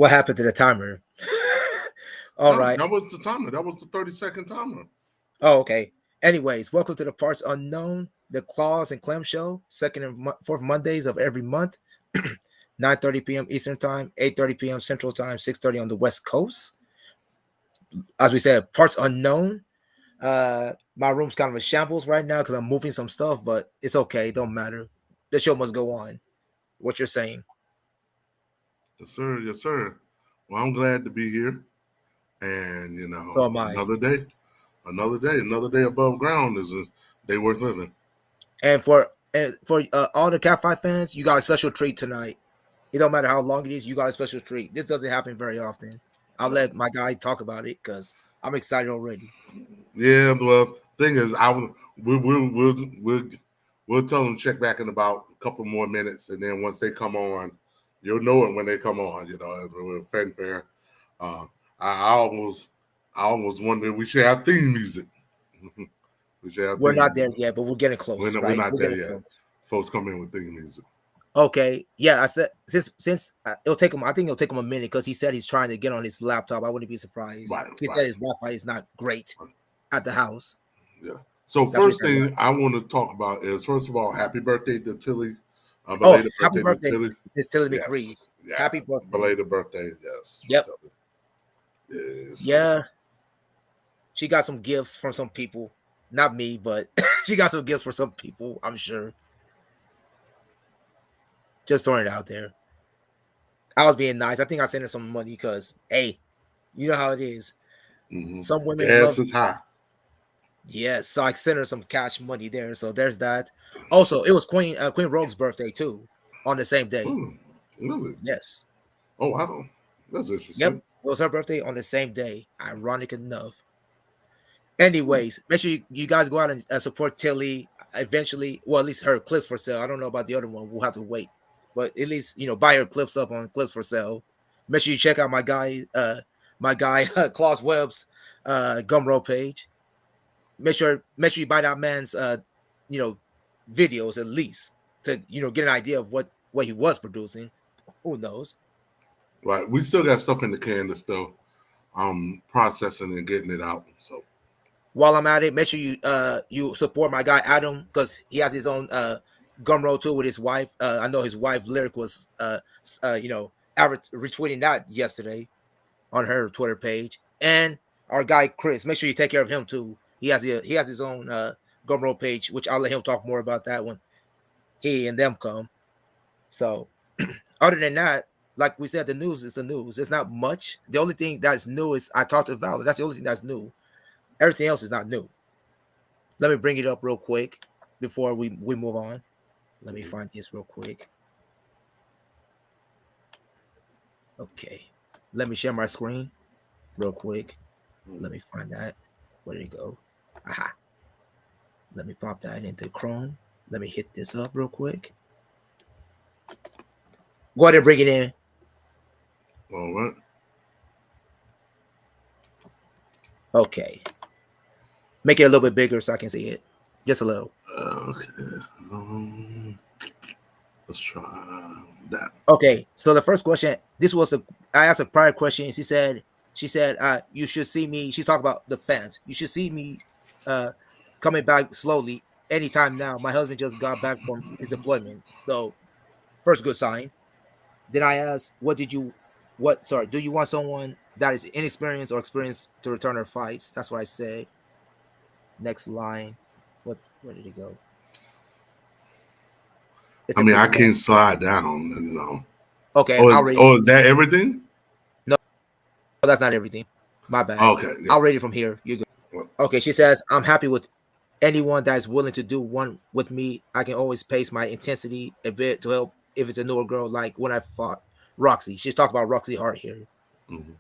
What happened to the timer? All No, right. that was the timer. That was the 30-second timer. Oh, okay. Anyways, welcome to the Parts Unknown, the Claus and Clem show, second and fourth Mondays of every month, 9:30 p.m. Eastern Time, 8:30 p.m. Central Time, 6:30 on the West Coast. As we said, Parts Unknown. My room's kind of a shambles right now because I'm moving some stuff, but it's okay. It don't matter. The show must go on. What you're saying? Yes, sir. Yes, sir. Well, I'm glad to be here. And, So am I. another day above ground is a day worth living. And for all the Cat Five fans, you got a special treat tonight. It don't matter how long it is, you got a special treat. This doesn't happen very often. I'll let my guy talk about it because I'm excited already. Yeah, well, thing is, we'll tell them to check back in about a couple more minutes, and then once they come on, you'll know it when they come on. With fanfare. Uh, I almost wonder we should have theme music. We should have We're theme not there music. yet, but we're getting close, We're right? not We're there getting yet. close. Folks come in with theme music. Okay, yeah. I said since it'll take him. I think it'll take him a minute because he said he's trying to get on his laptop. I wouldn't be surprised. Right, He said his Wi-Fi is not great at the house. Yeah. So That's what he first said. thing I want to talk about is, first of all, happy birthday to Tilly. Oh, Belated happy birthday to birthday, Tilly. Miss Tilly Yes. McCrees. Yeah. Happy birthday. Belated birthday. Yes. Yep. Yes. Yeah. She got some gifts from some people. Not me, but she got some gifts for some people, I'm sure. Just throwing it out there. I was being nice. I think I sent her some money because, hey, you know how it is. Mm-hmm. Some women Gas love. is high. Yes, so I sent her some cash money there. So there's that. Also, it was Queen Rogue's birthday too, on the same day. Ooh, really? Yes. Oh, wow. That's Yep. interesting. It was her birthday on the same day. Ironic enough. Anyways, make sure you guys go out and support Tilly. Eventually, well, at least her clips for sale. I don't know about the other one. We'll have to wait, but at least buy her clips up on clips for sale. Make sure you check out my guy Klaus Webb's Gumroad page. Make sure you buy that man's you know videos at least to get an idea of what he was producing. Who knows? Right. We still got stuff in the can that's still processing and getting it out. So While I'm at it, make sure you support my guy Adam because he has his own Gumroad too with his wife. I know his wife Lyric was retweeting that yesterday on her Twitter page, and our guy Chris. Make sure you take care of him too. He has his own Gumroad page, which I'll let him talk more about that when he and them come. So, other than that, like we said, the news is the news. It's not much. The only thing that's new is I talked to Val. That's the only thing that's new. Everything else is not new. Let me bring it up real quick before we move on. Let me find this real quick. Okay. Let me share my screen real quick. Let me find that. Where did it go? Aha. Let me pop that into Chrome. Let me hit this up real quick. Go ahead and bring it in. all right. Okay. Make it a little bit bigger so I can see it. Just a little. Okay. Let's try that. Okay. So the first question, I asked a prior question. She said, you should see me. She's talking about the fans. You should see me coming back slowly anytime now. My husband just got back from his deployment. So first good sign. Then I asked, do you want someone that is inexperienced or experienced to return her fights? That's what I said. Next line. Where did it go? I can't slide down. Okay, I'll read it. Oh, is that everything? No, that's not everything. My bad. Okay. Yeah. I'll read it from here. You go. Okay, she says, I'm happy with anyone that is willing to do one with me. I can always pace my intensity a bit to help if it's a newer girl, like when I fought Roxy. She's talking about Roxy Hart here. Mm-hmm.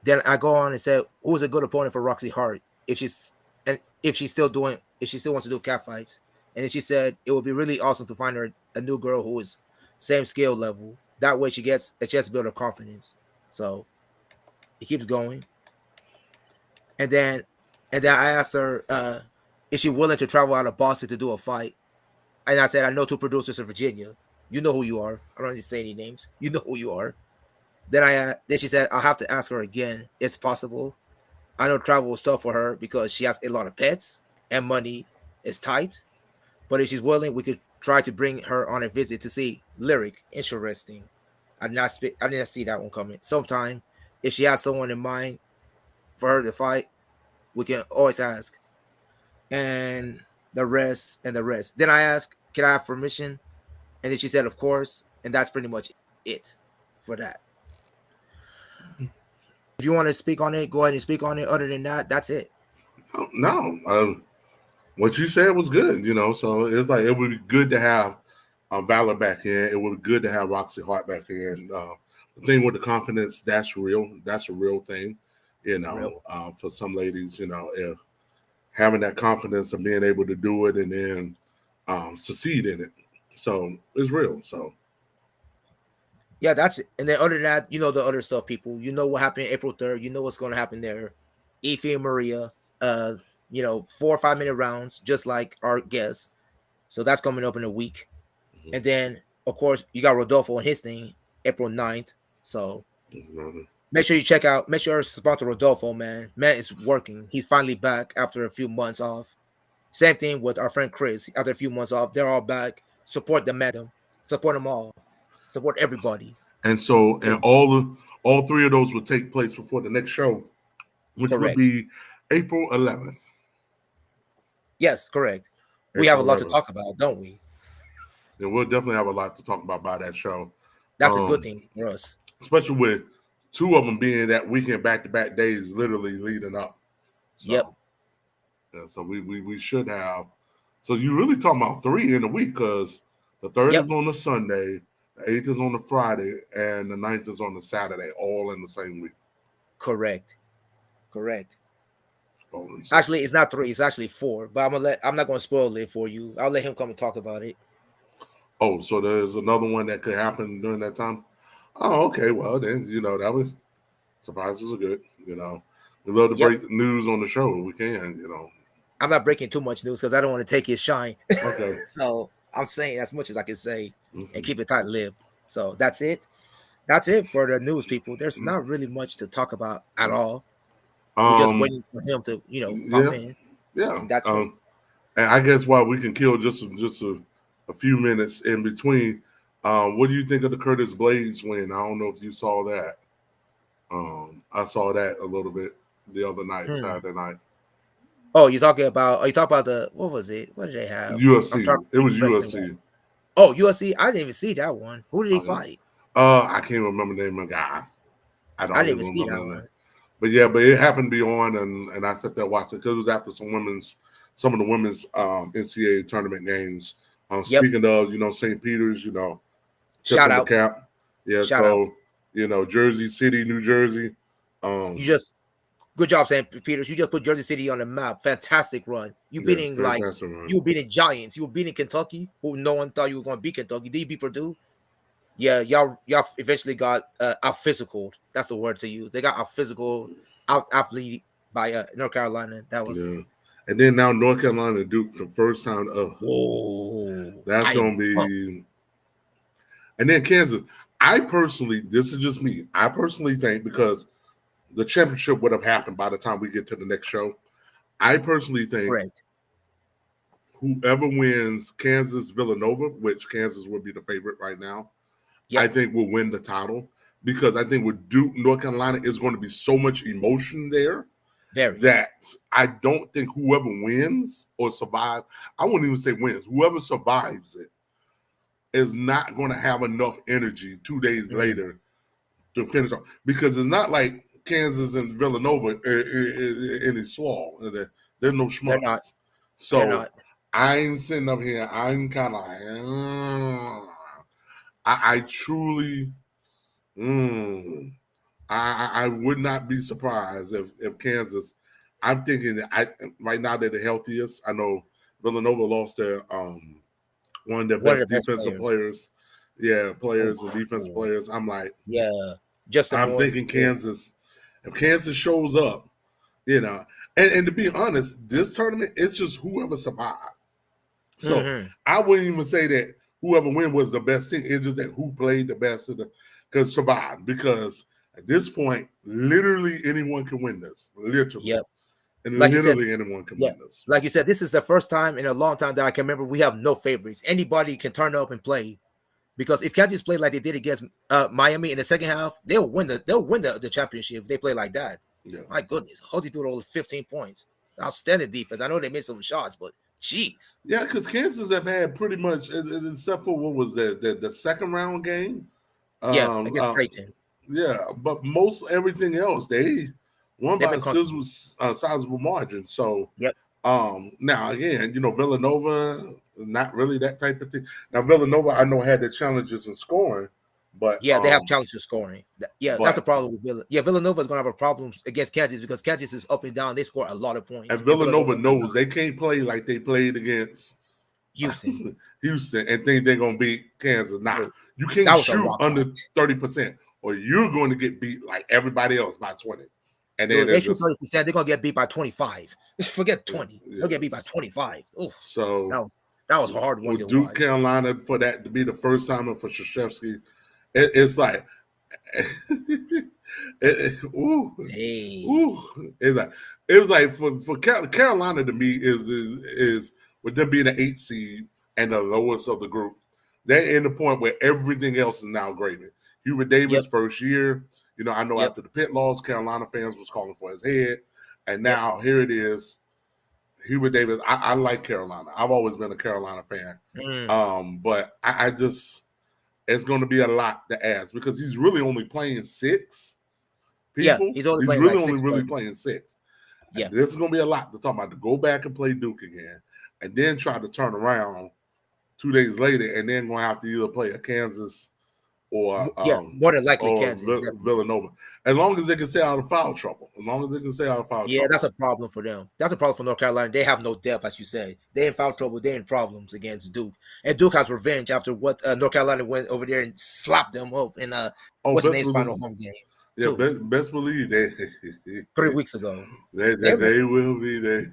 Then I go on and say, who's a good opponent for Roxy Hart if she still wants to do cat fights? And then she said it would be really awesome to find her a new girl who is same skill level. That way she gets a chance to build her confidence. So it keeps going. And then I asked her, is she willing to travel out of Boston to do a fight? And I said, I know two producers in Virginia. You know who you are. I don't need to say any names. You know who you are. Then she said, I'll have to ask her again. It's possible. I know travel is tough for her because she has a lot of pets and money is tight. But if she's willing, we could try to bring her on a visit to see Lyric. Interesting. I didn't see that one coming. Sometime, if she has someone in mind for her to fight, we can always ask. And the rest. Then I asked, can I have permission? And then she said, of course. And that's pretty much it for that. If you want to speak on it, go ahead and speak on it. Other than that, that's it. No, what you said was good. So it's like it would be good to have Valor back in. It would be good to have Roxy Hart back in. The thing with the confidence, that's real. That's a real thing. Real. For some ladies, if having that confidence of being able to do it and then succeed in it. So it's real. So Yeah, that's it. And then other than that, the other stuff, people. You know what happened April 3rd. You know what's going to happen there. Effie and Maria, 4 or 5 minute rounds, just like our guests. So that's coming up in a week. mhm, And then, of course, you got Rodolfo and his thing, April 9th. So mhm. make sure to sponsor Rodolfo, man. Man is working. He's finally back after a few months off. Same thing with our friend Chris. After a few months off, they're all back. Support the man. Support them all. Support everybody. And so So and all three of those will take place before the next show, which would correct. be April 11th. Yes, correct. We have a April lot to 11th. talk about, don't we? And we'll definitely have a lot to talk about by that show. That's a good Um, thing for us. Especially with two of them being that weekend back-to-back days literally leading up. Yep. So yeah, so we should have. So you really talking about three in a week because the third Yep. is on the Sunday, the eighth is on the Friday, and the ninth is on the Saturday, all in the same week. Correct. Correct. So, Actually, it's not three. It's actually four. But I'm not gonna spoil it for you. I'll let him come and talk about it. oh, so there's another one that could happen during that time. Oh, okay. Well, then that would surprises are good. We love to Yep. break news on the show. We can. I'm not breaking too much news because I don't want to take his shine. Okay. So I'm saying as much as I can say and Mm-hmm. keep it tight lipped. So that's it. That's it for the news, people. There's not really much to talk about at all. We're just Um. waiting for him to, pop Yeah. in, Yeah. and that's it. And I guess while we can kill just a few minutes in between, what do you think of the Curtis Blades win? I don't know if you saw that. I saw that a little bit the other night, Hmm. Saturday night. Oh, you talking about the what was it? What did they have? I'm trying UFC. to It think was wrestling one. UFC. Oh, USC. I didn't even see that one. Who did he Okay. fight? I can't remember the name of the guy. I I don't didn't even even see remember that the name. one. But yeah, but it happened to be on, and I sat there watching because it was after some of the women's NCAA tournament games. Yep. Speaking of, St. Peter's, Shout tipping the out. cap. Yeah, Shout out. so Jersey City, New Jersey. You Um, just good job, St. Peters. You just put Jersey City on the map. Fantastic run. yeah, fantastic You run. were beating Giants. You were beating Kentucky, who no one thought you were going to beat Kentucky. Did you beat Purdue? Yeah, y'all eventually got out physical. That's the word to use. They got out physical, out athlete by North Carolina. That Yeah, was and then now North Carolina Duke the first time. whoa. That's I am gonna pumped. be. And then Kansas. I personally, this is just me. I personally think because the championship would have happened by the time we get to the next show. I personally think Correct. whoever wins Kansas Villanova, which Kansas would be the favorite right now, I Yep. think will win the title because I think with Duke, North Carolina is going to be so much emotion there Very. that I don't think whoever wins or survive, I wouldn't even say wins, whoever survives it is not going to have enough energy 2 days Mm. later to finish off because it's not like Kansas and Villanova any slaw. There's no They're not. schmucks. They're So not. I'm sitting up here. I'm kind of like, I truly, mm, I would not be surprised if Kansas. I'm thinking that right now they're the healthiest. I know Villanova lost their one of their One of best the best defensive players. players. Yeah, Oh, players and defensive oh. players. I'm like, Yeah. Justin I'm Moore. thinking Oh. Kansas. If Kansas shows up, you know, and to be honest, this tournament it's just whoever survived. So Mm-hmm. I wouldn't even say that whoever win was the best team. It's just that who played the best of the could survive because At this point, literally anyone can win this. Literally. Yep. And Like you said, literally anyone can yeah. win this. Like you said, this is the first time in a long time that I can remember we have no favorites. Anybody can turn up and play. Because if Kansas play like they did against Miami in the second half, they'll win the championship if they play like that. Yeah. My goodness, hold people over 15 points. Outstanding defense. I know they missed some shots, but jeez. Yeah, because Kansas have had pretty much, except for what was the second round game. Yeah, Um, against uh, Creighton. yeah, but most everything else they won They've by been a comfortable. sizable margin. So Yep. now again, Villanova, not really that type of thing. Now Villanova, I know had their challenges in scoring, but Yeah, they have challenges scoring. Yeah, that's the but problem with Villanova. Yeah, Villanova is going to have a problem against Kansas because Kansas is up and down. They score a lot of and points, and Villanova Villanova cannot. knows they can't play like they played against Houston. Houston and think they're gonna beat Kansas. Nah, Oh, you can't that was a shoot rock under fight. 30%, or you're going to get beat like everybody else by 20. And then Dude, they there's shoot just 30%. They're gonna get beat by 25. Forget 20. They'll get beat by yes. 25. Oh, So that was that was a hard one to with Duke watch. Carolina for that to be the first time and for Krzyzewski, it's like ooh, Hey. ooh, it was like for Carolina to me is with them being an 8 seed and the lowest of the group. They're in the point where everything else is now graded. Hubert Davis Yep. first year, I know Yep. after the pit loss, Carolina fans was calling for his head, and Yep. now here it is. Hubert Davis, I like Carolina. I've always been a Carolina fan, Mm. but I just it's going to be a lot to ask because he's really only playing six Yeah. people. He's only He's playing really like only six really players. playing six. And Yeah. this is going to be a lot to talk about to go back and play Duke again and then try to turn around 2 days later and then going to have to either play a Kansas or Yeah. More than likely Kansas, definitely. Villanova. As long as they can stay out of foul trouble. As long as they can stay out of foul Yeah, trouble. that's a problem for them. That's a problem for North Carolina. They have no depth, as you say. They in foul trouble. They in problems against Duke, and Duke has revenge after what North Carolina went over there and slapped them up in Oh, what's the best name's believe, final home game yeah, too, best believe they 3 weeks ago. they, They they, remember. they will be there.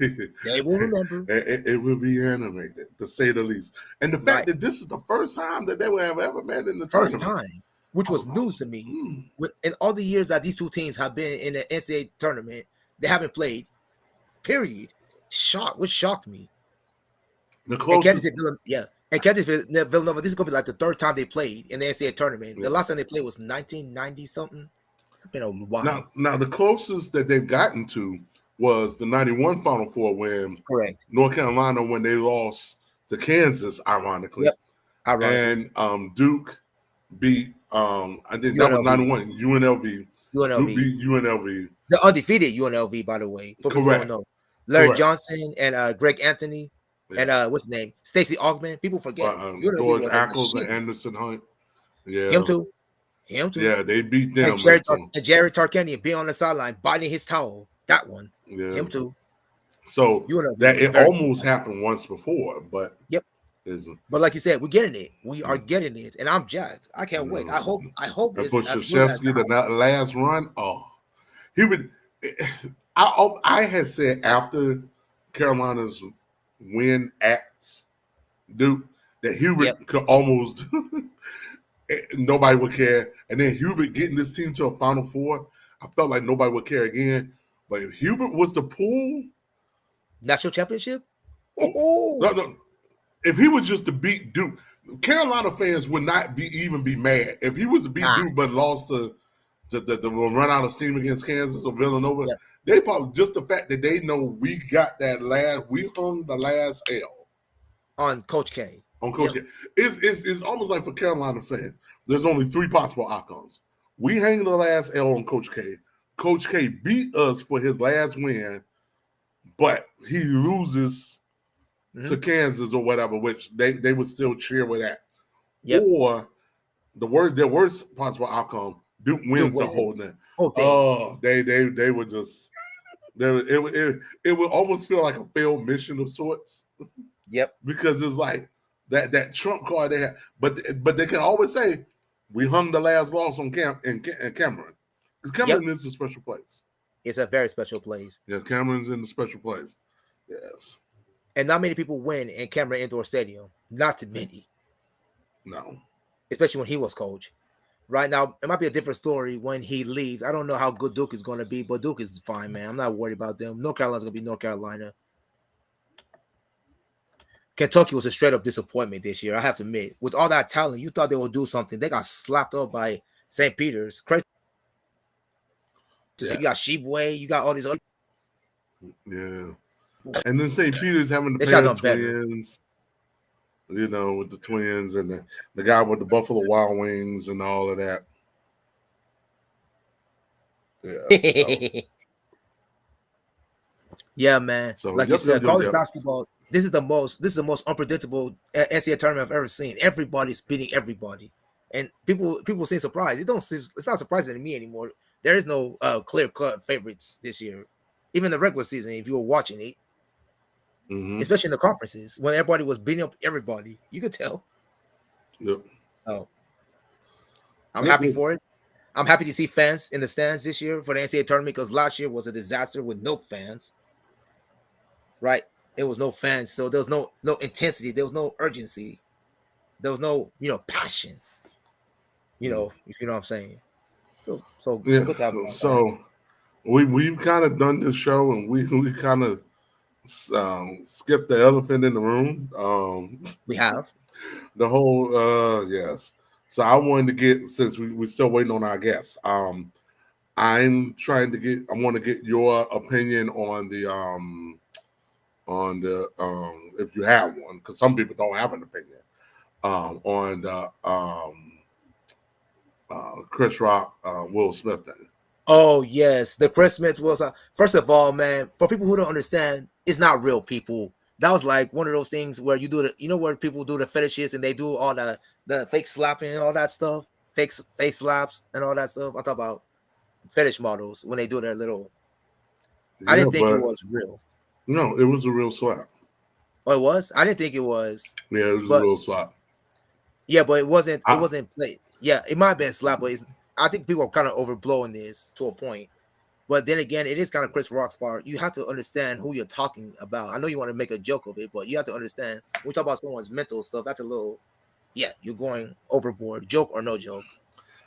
They will remember. It will be animated, to say the least. And the fact Right, that this is the first time that they will have ever met in the first tournament. time, which I was was like, news to me. In all the years that these two teams have been in the NCAA tournament, they haven't played. Period. What shocked me. the And Kansas closest. City, yeah. And Kansas Villanova, this is gonna be like the third time they played in the NCAA tournament. The Yeah. last time they played was 1990 something. It's been a while. Now the closest that they've gotten to was the '91 Final Four when Correct. North Carolina when they lost to Kansas, ironically, Yep. Ironically, and Duke beat I think that was UNLV, '91 UNLV. Duke UNLV, beat UNLV. the undefeated UNLV, by the way, for people who don't Correct. know. Larry Correct. Johnson and Greg Anthony and Yeah. what's his name, Stacey Augmon. People forget UNLV George was a Ackles and machine. Anderson Hunt. Him Yeah. too. Him too. Yeah, they beat And them. But so Jared Tarkanian being on the sideline biting his towel. That one. yeah. Him too. So UNLV that was it very good. almost happened once before, but Yep. isn't. But like you said, we're getting it. We are getting it, and I'm jazzed. I can't wait. I hope. Um, I hope and it's for as good as the Krzyzewski, the hype. last run, oh, he would. I had said after Carolina's win at Duke that Yep. Hubert could almost nobody would care, and then Hubert getting this team to a Final Four, I felt like nobody would care again. But if Hubert was the pool, National championship. oh, Oh, no, if he was just to beat Duke, Carolina fans would not even be mad if he was to beat nah. Duke but lost to the run out of steam against Kansas or Villanova. Yep. They probably just the fact that they know we hung the last L On Coach K. on Coach Yep. K. It's almost like for Carolina fans, there's only three possible outcomes. We hang the last L on Coach K. Coach K beat us for his last win, but he loses to Mm-hmm. Kansas or whatever, which they would still cheer with that. Yep. Or their worst possible outcome, Duke Duke wins the wins it. whole thing. Whole thing. Oh, they would just it would almost feel like a failed mission of sorts Yep. because it's like that trump card they have, but they can always say we hung the last loss on Cameron because Yep. Cameron is a special place. It's a very special place, Yeah, Cameron's in the special place. Yes, and not many people win in Cameron Indoor Stadium. Not too many, no, especially when he was coach. Right now, it might be a different story when he leaves. I don't know how good Duke is going to be, but Duke is fine, man. I'm not worried about them. North Carolina's going to be North Carolina. Kentucky was a straight up disappointment this year. I have to admit, with all that talent, you thought they would do something. They got slapped up by St. Peter's. Crazy. Yeah, You got Sheboy, you got all these other. yeah. And then St. Peter's having the They should have pair of done better. twins, with the twins and the guy with the Buffalo Wild Wings and all of that. Yeah. So, Yeah, man. so Like you yep, yep, said, yep, college yep. basketball. This is the most unpredictable NCAA tournament I've ever seen. Everybody's beating everybody, and people seem surprised. It's not surprising to me anymore. There is no clear cut favorites this year. Even the regular season, if you were watching it, Mm-hmm. especially in the conferences when everybody was beating up everybody, you could tell. Yep. So I'm Yep, happy yep. for it. I'm happy to see fans in the stands this year for the NCAA tournament because last year was a disaster with no fans. Right? There was no fans, so there was no intensity. There was no urgency. There was no passion. If you know what I'm saying. So Yeah. good to have fans. I'm So happy. we've kind of done this show, and we kind of skipped the elephant in the room. We have. The whole yes. So I wanted to get, since we're still waiting on our guests. I want to get your opinion on the if you have one, because some people don't have an opinion on the Chris Rock Will Smith thing. Oh yes, the Christmas was. First of all, man, for people who don't understand, it's not real people. That was like one of those things where you do where people do the fetishes and they do all the fake slapping and all that stuff, fake face slaps and all that stuff. I'm talking about fetish models when they do their little. I Yeah, didn't think it but was real. no, it was a real swap. Oh, it was. I didn't think it was, Yeah, it was a but real swap. yeah, but it wasn't. It I, wasn't played. Yeah, it might have been slap, but I think people are kind of overblowing this to a point. But then again, it is kind of Chris Rock's fault. You have to understand who you're talking about. I know you want to make a joke of it, but you have to understand when we talk about someone's mental stuff. That's a little, yeah, you're going overboard. Joke or no joke.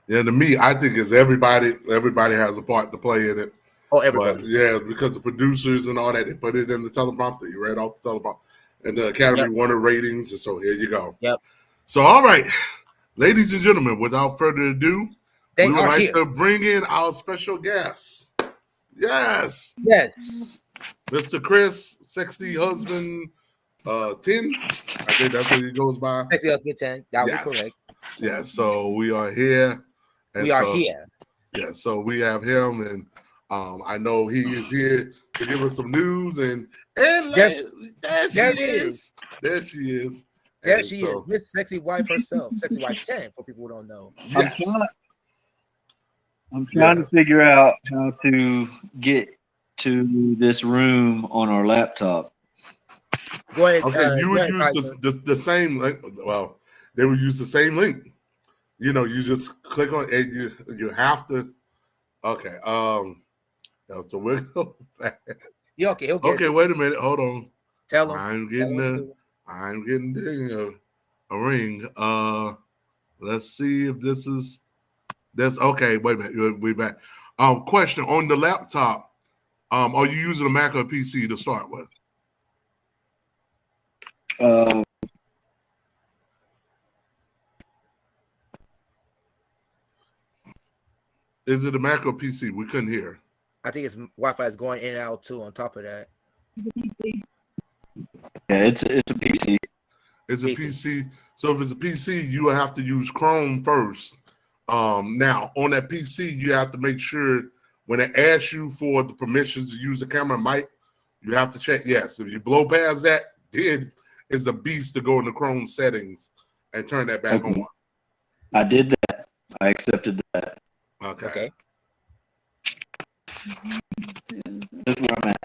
yeah, to me, I think it's everybody. Everybody has a part to play in it. Oh, But everybody. yeah, because the producers and all that, they put it in the teleprompter. You read off the teleprompter, and the Academy Yep. wanted ratings, and so here you go. Yep. So, all right, ladies and gentlemen, without further ado, They we would are like here. to bring in our special guest. Yes, Yes. Mr. Chris, sexy husband, 10. I think that's what he goes by. Sexy husband 10. That would be Yes, correct. yes. So we are here, and We are so here. yeah, so we have him, and I know he is here to give us some news, and There, there she there it is. is, there she is, There and she is. so Miss Sexy Wife herself. Sexy Wife 10 for people who don't know. I'm yes, trying. I'm trying to yes. figure out how to get to this room on our laptop. Go ahead. Okay, you Go would ahead, use Kaiser. the same link. Well, they would use the same link. You just click on it. You have to. Okay. So we're Yeah, okay, he'll get okay. it. Wait a minute. Hold on. Tell him. I'm Tell getting him the to. I'm getting a ring. Let's see if this is that's okay. Wait a minute, we back. Question on the laptop. Are you using a Mac or a PC to start with? Uh, Is it a Mac or PC? We couldn't hear. I think it's Wi-Fi is going in and out too. On top of that, yeah, it's a PC. It's a PC. PC. So if it's a PC, you will have to use Chrome first. Now on that PC, you have to make sure when it asks you for the permissions to use the camera and mic, you have to check yes. If you blow past that, then it's a beast to go into Chrome settings and turn that back Okay. on. I did that. I accepted that. Okay. Okay. This is where I'm at.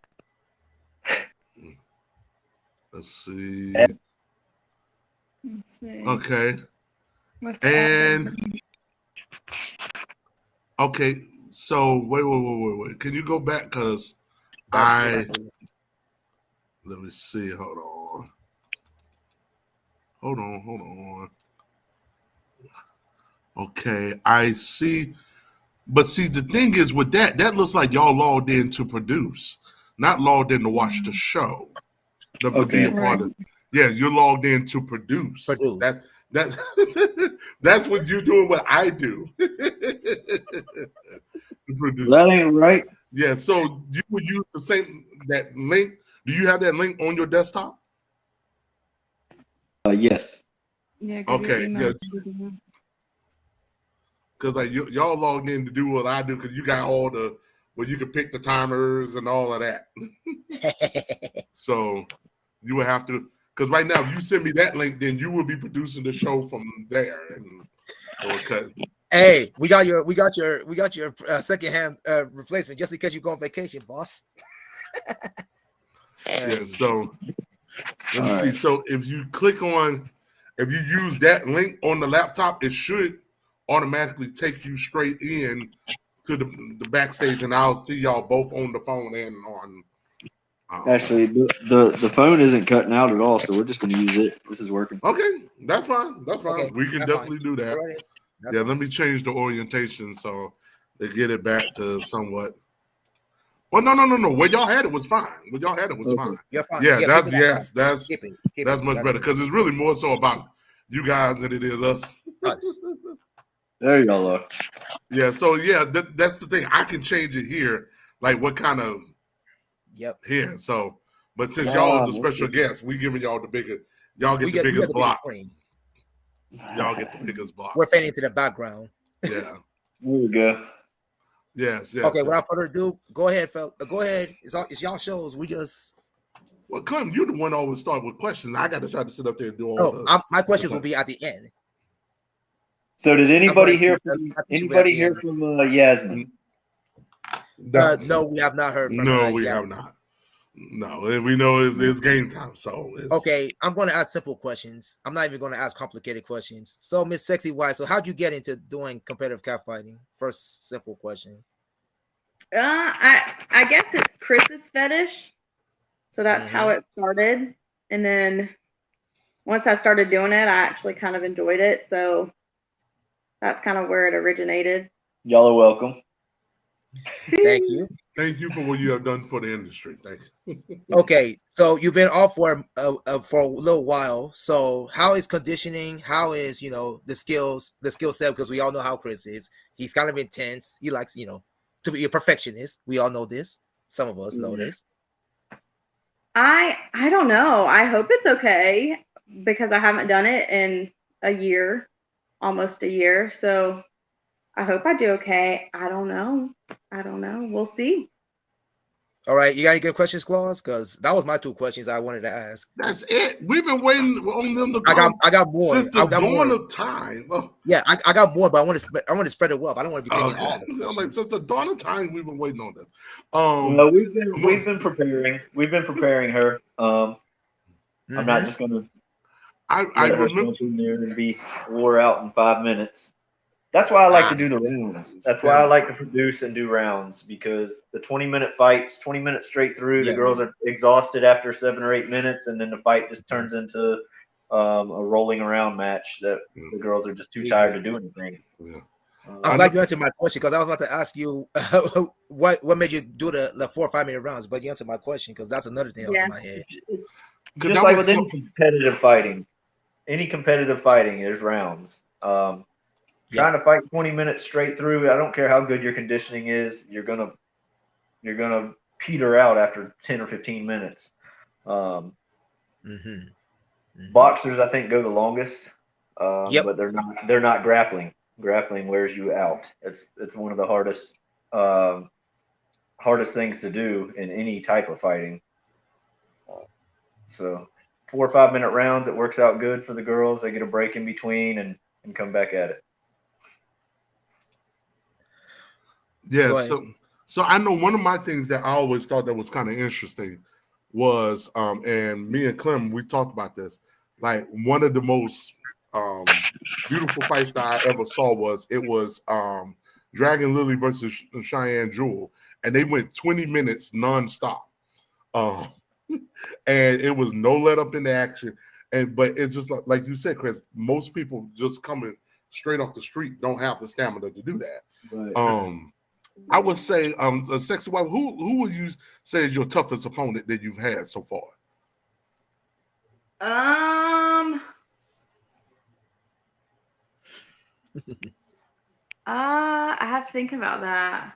Let's see. Let's see. Okay. What And okay. So wait. Can you go back? Because let me see. Hold on. Okay, I see. But see, the thing is with that looks like y'all logged in to produce, not logged in to watch the show. To be a Okay. part Right. of. Yeah, you're logged in to produce. Produce. That that's what you're doing. What I do. To produce. That ain't right. Yeah. So you would use the same that link. Do you have that link on your desktop? Yes. Yeah, because your Okay. email. Yeah. Because like y'all logged in to do what I do. Because you got all the well, you can pick the timers and all of that. So you would have to. Because right now, if you send me that link, then you will be producing the show from there, and it will cut. Hey, we got your secondhand replacement just in case you go on vacation, boss. Yeah. So let me All see. right. So if you use that link on the laptop, it should automatically take you straight in to the backstage, and I'll see y'all both on the phone and on. Actually, the phone isn't cutting out at all, so we're just going to use it. This is working. Okay, that's fine. That's fine. Okay, We can that's definitely do that. Alright, that's Yeah, fine. let me change the orientation so they get it back to somewhat. Well, no. Where y'all had it was fine. Where y'all had it was Okay. fine. You're fine. Yeah, Yeah, that's keep it that. that's Keep it. that's much better because it's really more so about you guys than it is us. Us. There y'all are. Yeah, so yeah, that's the thing. I can change it here, like what kind of Yep. here. So, but since y'all are the okay. special guests, we giving y'all the bigger. Y'all get We the get the biggest biggest block. screen. Y'all get the biggest block. We're fading into the background. Yeah. There we go. Yes. Okay, Yes. without further ado, go ahead, fella. Go ahead. It's y'all shows. We just Well, Clem, you're the one that always start with questions. I got to try to sit up there and do all the. my questions will be at the end. So did anybody I hear think from she'll be at the end. Yasmin? No, we have not heard from. No, we have not. No, and we know it's game time. So it's, Okay, I'm going to ask simple questions. I'm not even going to ask complicated questions. So, Miss Sexy White, so how'd you get into doing competitive catfighting? First simple question. I guess it's Chris's fetish, so that's how Mhm. it started. And then once I started doing it, I actually kind of enjoyed it. So that's kind of where it originated. Y'all are welcome. Thank you. thank you for what you have done for the industry. Thank you. Okay, so you've been off for a little while. So how is conditioning? How is the skill set? Because we all know how Chris is. He's kind of intense. He likes to be a perfectionist. We all know this. Some of us know this. I don't know. I hope it's okay because I haven't done it in a year, almost a year. So I hope I do okay. I don't know. We'll see. All right, you got any good questions, Claus? Because that was my two questions I wanted to ask. That's it. We've been waiting on them to I come. got more. Since the I got dawn more. of time. Yeah, I got more, but I want to spread it well. I don't want to be taking Okay. all the I'm like questions. since the dawn of time, we've been waiting on this. Well, we've been preparing. We've been preparing her. I'm not just gonna I let her remember. jump in there and be wore out in 5 minutes. That's why I like to do the rounds. That's why I like to produce and do rounds because the 20-minute fights, 20 minutes straight through, the Yeah. girls are exhausted after 7 or 8 minutes, and then the fight just turns into a rolling around match that the girls are just too tired to do anything. Yeah. I'm glad you answered my question because I was about to ask you what made you do the 4 or 5 minute rounds, but you answered my question because that's another thing that was in my head. Just like with any competitive fighting, there's rounds. Trying to fight 20 minutes straight through, I don't care how good your conditioning is, you're gonna peter out after 10 or 15 minutes. Boxers, I think, go the longest, but they're not grappling. Grappling wears you out. It's one of the hardest things to do in any type of fighting. So 4 or 5 minute rounds, it works out good for the girls. They get a break in between and come back at it. Yeah, so I know one of my things that I always thought that was kind of interesting was, and me and Clem, we talked about this, like one of the most beautiful fights that I ever saw was Dragon Lily versus Cheyenne Jewel, and they went 20 minutes nonstop, and it was no let up in the action, but it's just like you said, Chris, most people just come straight off the street don't have the stamina to do that. Right. I would say, a sexy wife. Who would you say is your toughest opponent that you've had so far? I have to think about that.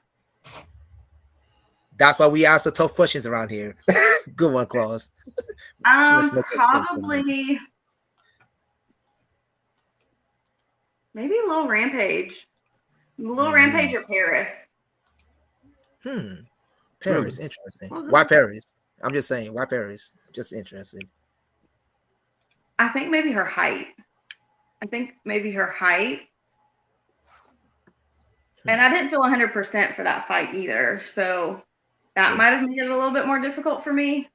That's why we ask the tough questions around here. Good one, Claus. Probably maybe a little Rampage. Little Rampage or Paris. Paris, interesting. Why Paris? I'm just saying, why Paris? Just interested. I think maybe her height. And I didn't feel 100% for that fight either. So that might have made it a little bit more difficult for me.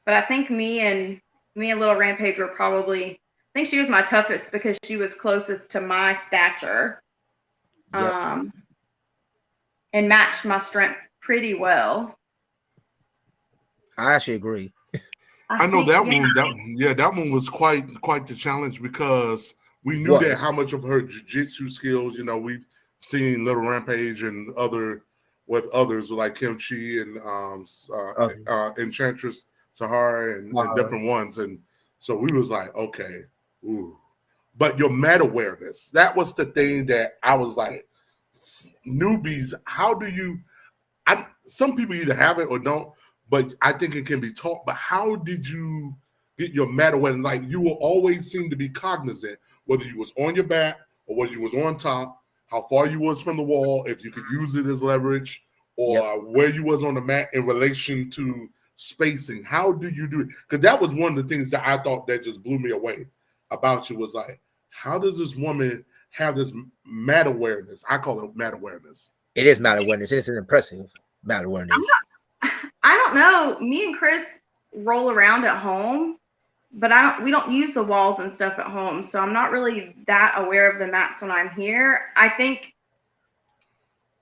But I think me and Little Rampage were probably, I think she was my toughest because she was closest to my stature. And matched my strength pretty well. I actually agree. I know that one. That one was quite the challenge because we knew that how much of her jiu-jitsu skills. You know, we've seen Little Rampage and others like Kimchi and Enchantress Sahara and different ones, and so we was like, okay, ooh. But your mat awareness, that was the thing that I was like, newbies, how do you? Some people either have it or don't. But I think it can be taught. But how did you get your mat awareness? Like, you will always seem to be cognizant, whether you was on your back or whether you was on top, how far you was from the wall, if you could use it as leverage, or where you was on the mat in relation to spacing. How do you do it? Because that was one of the things that I thought that just blew me away about you, was like, how does this woman have this mat awareness? I call it mat awareness. It is mat awareness. It's an impressive mat awareness. I don't know. Me and Chris roll around at home, but we don't use the walls and stuff at home. So I'm not really that aware of the mats when I'm here. I think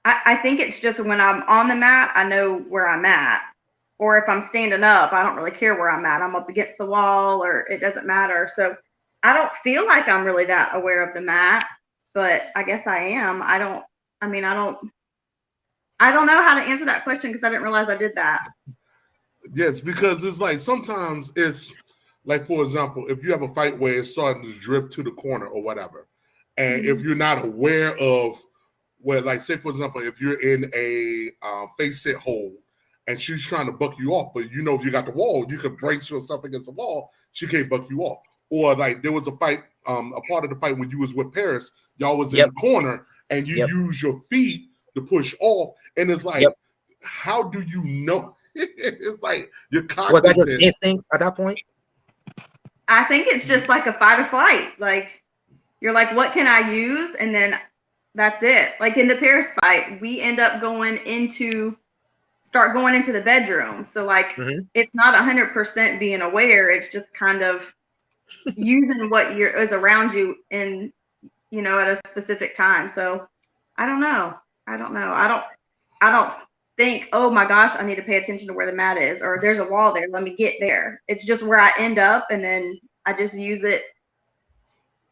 it's just when I'm on the mat, I know where I'm at. Or if I'm standing up, I don't really care where I'm at. I'm up against the wall or it doesn't matter. So I don't feel like I'm really that aware of the mat, but I guess I am. I don't know how to answer that question because I didn't realize I did that. Yes, because it's like sometimes it's like, for example, if you have a fight where it's starting to drift to the corner or whatever, and if you're not aware of where, like, say, for example, if you're in a face sit hold and she's trying to buck you off, but you know if you got the wall, you can brace yourself against the wall, she can't buck you off. Or like there was a fight, a part of the fight when you was with Paris, y'all was in the corner and you use your feet to push off, and it's like, how do you know? It's like you're cognizant. Was that just instincts at that point? I think it's just like a fight or flight. Like, you're like, what can I use? And then that's it. Like in the Paris fight, we end up going into the bedroom. So like, it's not 100% being aware. It's just kind of using what is around you in, at a specific time. So I don't know. I don't think, oh my gosh, I need to pay attention to where the mat is, or there's a wall there, let me get there. It's just where I end up, and then I just use it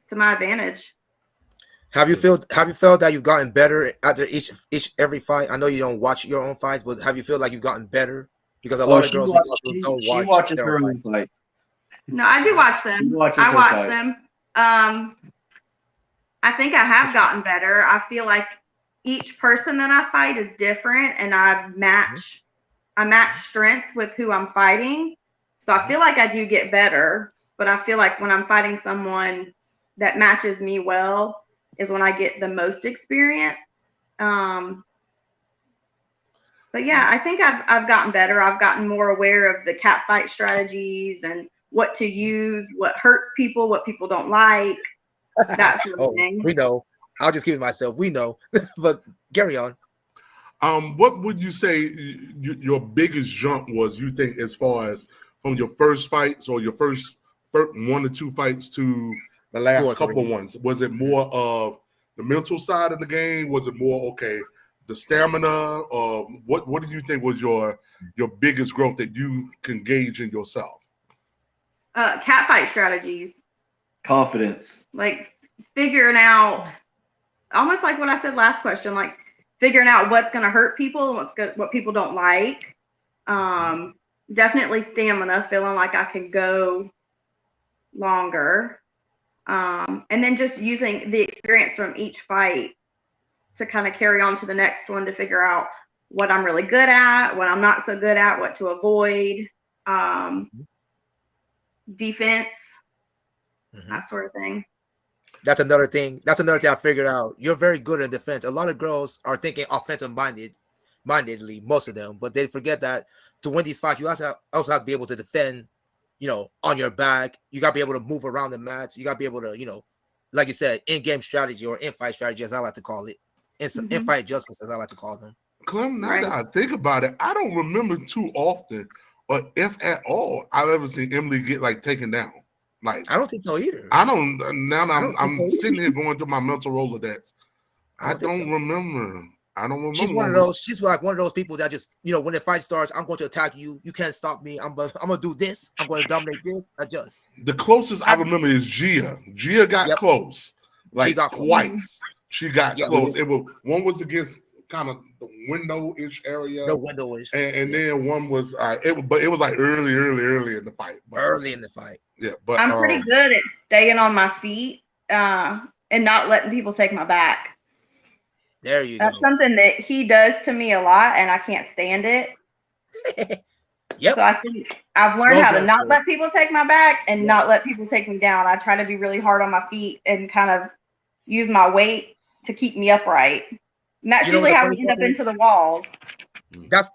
to my advantage. Have you felt that you've gotten better after every fight? I know you don't watch your own fights, but have you feel like you've gotten better? Because a lot of girls don't watch. She watches her own fights. No, I do watch them. I watch them. I think I have gotten better. I feel like each person that I fight is different, and I match strength with who I'm fighting. So I feel like I do get better, but I feel like when I'm fighting someone that matches me well is when I get the most experience. But yeah, I think I've gotten better. I've gotten more aware of the cat fight strategies and what to use, what hurts people, what people don't like, that sort of thing. We know. I'll just keep it myself. We know. But carry on. What would you say your biggest jump was, you think, as far as from your first fights or your first 1 or 2 fights to the last couple of ones? Was it more of the mental side of the game? Was it more, the stamina? What do you think was your biggest growth that you can gauge in yourself? Cat fight strategies. Confidence. Like figuring out, almost like what I said last question, like figuring out what's going to hurt people and what people don't like. Definitely stamina, feeling like I can go longer. And then just using the experience from each fight to kind of carry on to the next one to figure out what I'm really good at, what I'm not so good at, what to avoid, defense, that sort of thing. That's another thing. That's another thing I figured out. You're very good in defense. A lot of girls are thinking offensive mindedly, most of them, but they forget that to win these fights, you also have to be able to defend, on your back. You got to be able to move around the mats. You got to be able to, like you said, in-game strategy or in-fight strategy, as I like to call it. In-fight adjustments, as I like to call them. Clem, now that I think about it, I don't remember too often, or if at all, I've ever seen Emily get like taken down. Like, I don't think so either. I don't. Now I'm sitting here going through my mental Rolodex. I don't remember. She's one of those. She's like one of those people that just, when the fight starts, I'm going to attack you. You can't stop me. I'm gonna do this. I'm going to dominate this. Adjust. The closest I remember is Gia. Gia got close, like twice. She got close. It was one was against kind of the window-ish area. The window-ish. And then one was but it was like early in the fight. Early in the fight. Yeah, but I'm pretty good at staying on my feet and not letting people take my back. There you go. That's something that he does to me a lot, and I can't stand it. So I think I've learned how to not let people take my back and not let people take me down. I try to be really hard on my feet and kind of use my weight to keep me upright. And that's usually how we end up into the walls. That's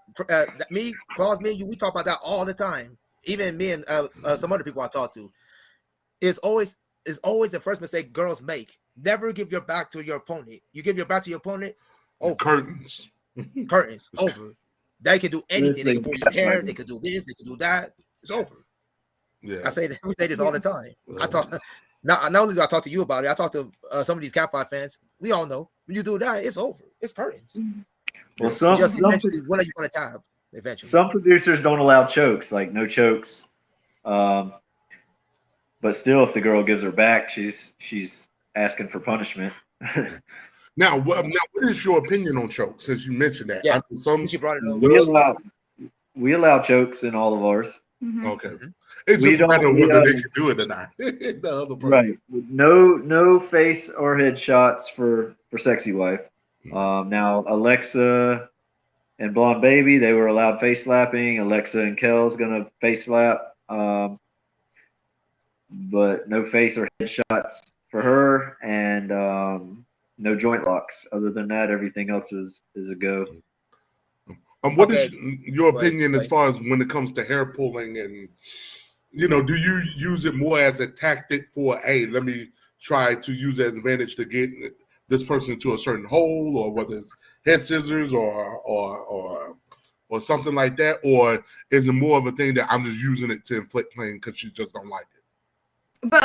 me, Claus, me and you, we talk about that all the time. Even me and some other people I talk to. It's always the first mistake girls make. Never give your back to your opponent. You give your back to your opponent, over. Curtains, over. They can do anything. They can pull your hair. They can do this. They can do that. It's over. Yeah, we say this all the time. I talk. Not only do I talk to you about it, I talk to some of these Cat 5 fans. We all know when you do that, it's over. It's curtains. Well, when are you going to tab? Eventually, some producers don't allow chokes, like no chokes. But still, if the girl gives her back, she's asking for punishment. Now, what is your opinion on chokes? Since you mentioned that, yeah, she brought it up. We allow chokes in all of ours. Okay, it's just a matter of whether they can do it or not. The other person. Right? No face or head shots for Sexy Wife. Now Alexa and Blonde Baby, they were allowed face slapping. Alexa and Kel's gonna face slap, but no face or head shots for her, and no joint locks. Other than that, everything else is a go. What is your opinion as far as when it comes to hair pulling, and do you use it more as a tactic for, hey, let me try to use that advantage to get this person to a certain hole, or whether it's head scissors or something like that, or is it more of a thing that I'm just using it to inflict pain because you just don't like it?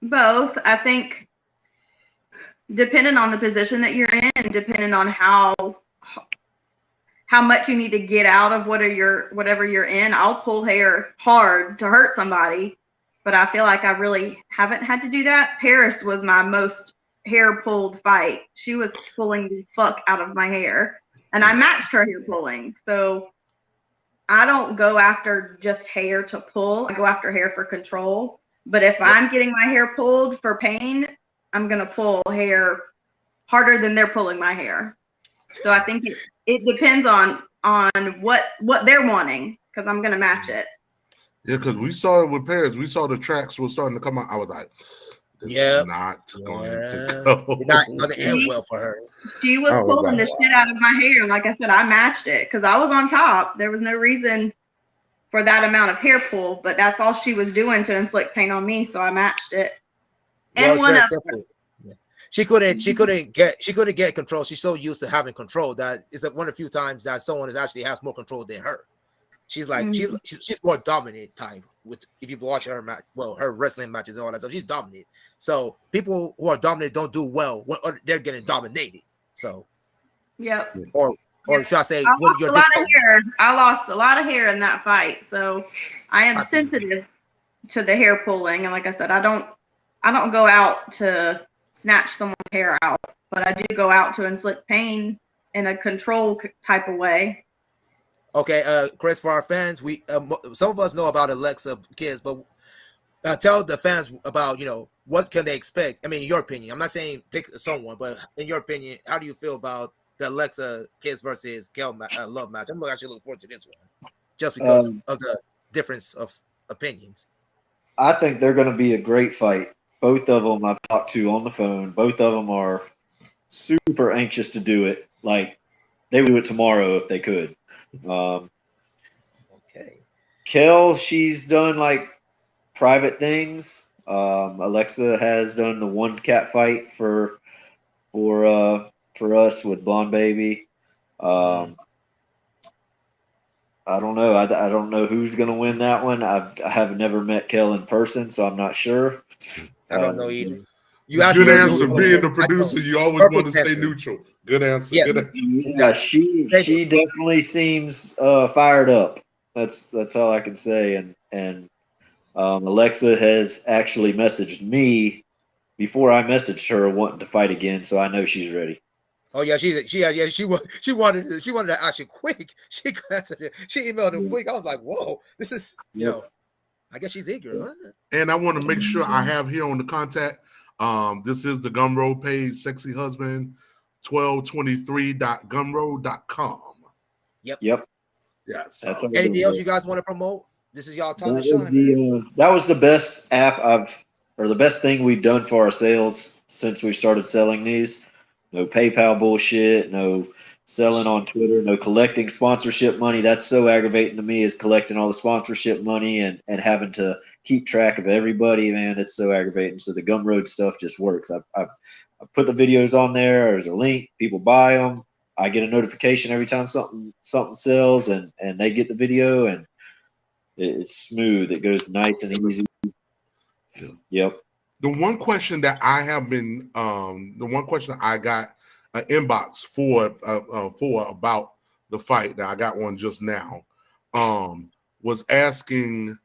Both. I think depending on the position that you're in, and depending on how much you need to get out of whatever you're in, I'll pull hair hard to hurt somebody, but I feel like I really haven't had to do that. Paris was my most hair pulled fight. She was pulling the fuck out of my hair, and I matched her hair pulling. So I don't go after just hair to pull. I go after hair for control. But if I'm getting my hair pulled for pain, I'm gonna pull hair harder than they're pulling my hair. So I think it depends on what they're wanting, because I'm gonna match it. Yeah, because we saw it with Paris. We saw the tracks were starting to come out. I was like, this is not going to go. Not going to end well for her. She was pulling the shit out of my hair. Like I said, I matched it because I was on top. There was no reason for that amount of hair pull, but that's all she was doing to inflict pain on me, so I matched it. And one of them. She couldn't get control. She's so used to having control that it's one of the few times that someone actually has more control than her. She's like she's more dominant type. If you watch her match, her wrestling matches and all that stuff, she's dominant. So people who are dominant don't do well when they're getting dominated. So yep. Or should I say, I lost a lot of hair in that fight. So I am sensitive to the hair pulling, and like I said, I don't go out to snatch someone's hair out, but I do go out to inflict pain in a control type of way. Okay, Chris, for our fans, we some of us know about Alexa kids, but tell the fans about what can they expect. I mean, in your opinion, I'm not saying pick someone, but in your opinion, how do you feel about the Alexa kids versus Kel love match? I'm actually looking forward to this one, just because of the difference of opinions. I think they're going to be a great fight. Both of them I've talked to on the phone. Both of them are super anxious to do it. Like they would do it tomorrow if they could. Okay. Kel, she's done like private things. Alexa has done the one cat fight for us with Blonde Baby. I don't know. I don't know who's going to win that one. I have never met Kel in person, so I'm not sure. I don't know either. You asked Good me answer. Being the producer, you always want to stay neutral. Good answer. Yes. Good answer. Yeah, she definitely seems fired up. That's all I can say. And Alexa has actually messaged me before I messaged her wanting to fight again, so I know she's ready. Oh yeah, she wanted to actually quick. She emailed him quick. I was like, whoa, this is I guess she's eager. Huh? And I want to make sure I have here on the contact. This is the Gumroad page, Sexy Husband 1223.gumroad.com. Yep. Yes. That's anything else you guys want to promote? This is y'all time to shine. That was the best the best thing we've done for our sales since we started selling these. No PayPal bullshit, no selling on Twitter, no collecting sponsorship money. That's so aggravating to me, is collecting all the sponsorship money and having to keep track of everybody, man. It's so aggravating. So the Gumroad stuff just works. I put the videos on there. There's a link. People buy them. I get a notification every time something sells, and they get the video, and it's smooth. It goes nice and easy. Yep. The one question that I have been, the one question I got an inbox for about the fight, that I got one just now, was asking,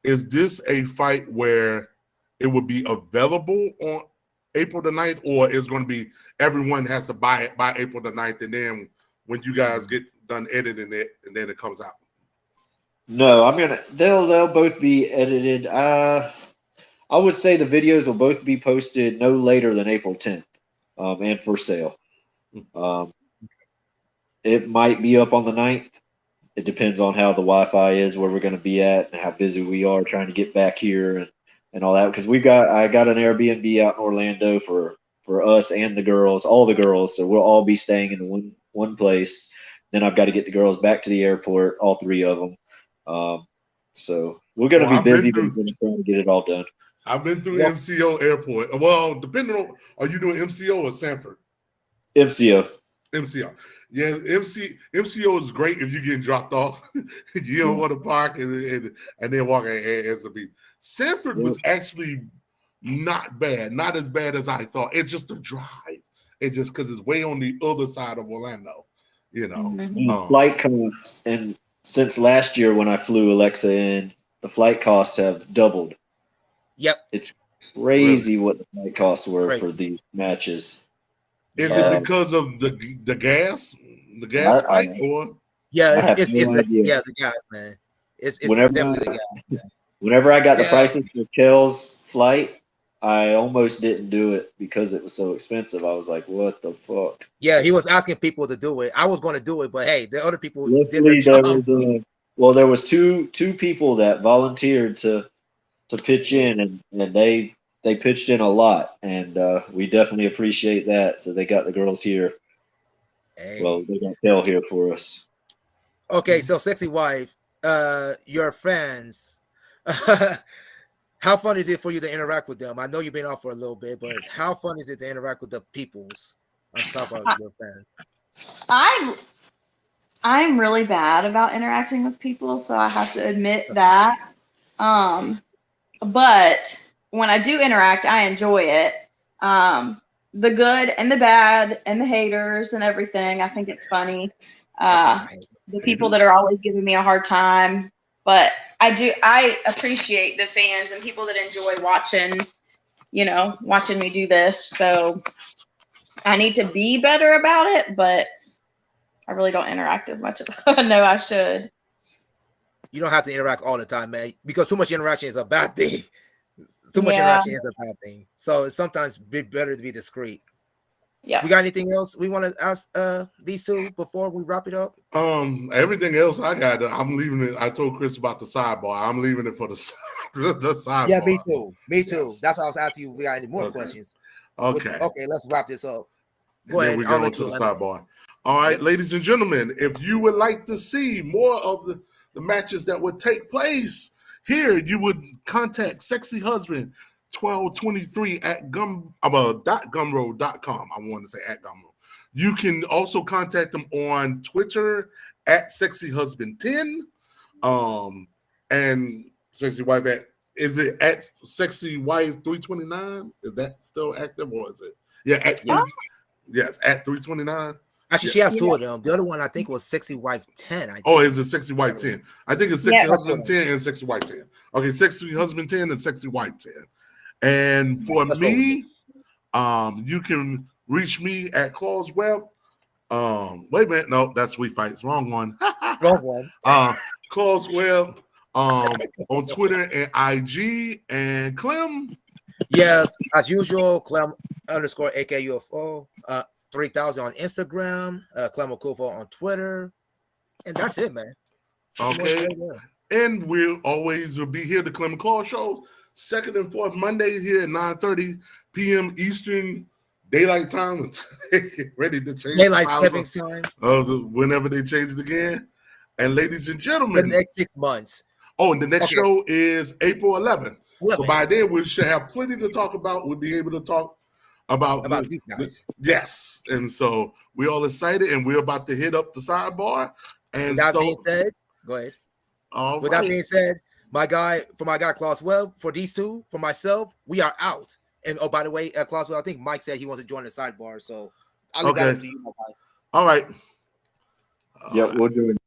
is this a fight where it would be available on April the 9th, or is going to be everyone has to buy it by April the 9th, and then when you guys get done editing it, and then it comes out? No, they'll both be edited. I would say the videos will both be posted no later than April 10th, and for sale. It might be up on the 9th. It depends on how the Wi-Fi is, where we're going to be at, and how busy we are trying to get back here and all that. Because I got an Airbnb out in Orlando for us and the girls, all the girls. So we'll all be staying in one place. Then I've got to get the girls back to the airport, all three of them. So we're going to be busy, but we're going to try to get it all done. I've been through MCO airport. Well, depending on, are you doing MCO or Sanford? MCO. Yeah, MCO is great if you're getting dropped off. You don't want to park and then walk as a beat. Sanford was actually not bad, not as bad as I thought. It's just a drive. It's just because it's way on the other side of Orlando, Flight costs, and since last year when I flew Alexa in, the flight costs have doubled. Yep. It's crazy what the flight costs were for these matches. Is it because of the gas? The gas spike? Or? Yeah, it's the gas, man. It's definitely the gas. Man. Whenever I got the prices for Kel's flight, I almost didn't do it because it was so expensive. I was like, what the fuck? Yeah, he was asking people to do it. I was going to do it, but hey, the other people did their job. There was two people that volunteered to pitch in, and they pitched in a lot, and we definitely appreciate that. So they got the girls here. Hey. Well, they got Kel here for us. Okay, so Sexy Wife, your friends, how fun is it for you to interact with them? I know you've been off for a little bit, but how fun is it to interact with the peoples on top of your fans? I'm really bad about interacting with people, so I have to admit that. But when I do interact, I enjoy it. The good and the bad and the haters and everything. I think it's funny. The people that are always giving me a hard time. But I appreciate the fans and people that enjoy watching, watching me do this. So I need to be better about it, but I really don't interact as much as I know I should. You don't have to interact all the time, man, because too much interaction is a bad thing. Too much Yeah. interaction is a bad thing. So it's sometimes better to be discreet. Yeah. We got anything else we want to ask these two before we wrap it up? Everything else I got, I'm leaving it. I told Chris about the sidebar. I'm leaving it for the sidebar. Yeah, me too. Me too. Yes. That's why I was asking you if we got any more questions. Okay. Okay, let's wrap this up. Go And ahead. then we I'll go let to you the Lemon. sidebar. All right, Yep. ladies and gentlemen, if you would like to see more of the matches that would take place here, you would contact Sexy Husband 1223 at gumroad.com. I want to say at Gumroad. You can also contact them on Twitter at Sexy Husband 10. And Sexy Wife is it at Sexy Wife 329? Is that still active or is it? Yeah, yes, at 329. Actually, she has two of them. The other one I think was Sexy Wife 10. I think. Oh, is it Sexy Wife 10? I think it's Sexy Yeah. Husband 10 and Sexy Wife 10. Okay, Sexy Husband 10 and Sexy Wife 10. And for me, you can reach me at Claus Web. Wait a minute, no, that's Sweet Fights. Wrong one. Wrong one. Claus Web on Twitter and IG. And Clem. Yes, as usual, Clem _ AKUFO. 3000 on Instagram, Clem Okufo on Twitter, and that's it, man. Okay, and we'll always be here. The Clem Call Show, second and fourth Monday here at 9:30 p.m. Eastern Daylight Time. Ready to change daylight savings time. Whenever they change it again. And ladies and gentlemen, the next 6 months. Oh, and the next show is April 11th. So 11th. by then we should have plenty to talk about. We'll be able to talk about these guys. Yes. And so we're all excited and we're about to hit up the sidebar. And with that being said, go ahead. With that being said, my guy Claus Webb, for these two, for myself, we are out. And by the way, Claus Webb, I think Mike said he wants to join the sidebar. So I'll leave that up to you, my guy. All right. Yep, we'll do it.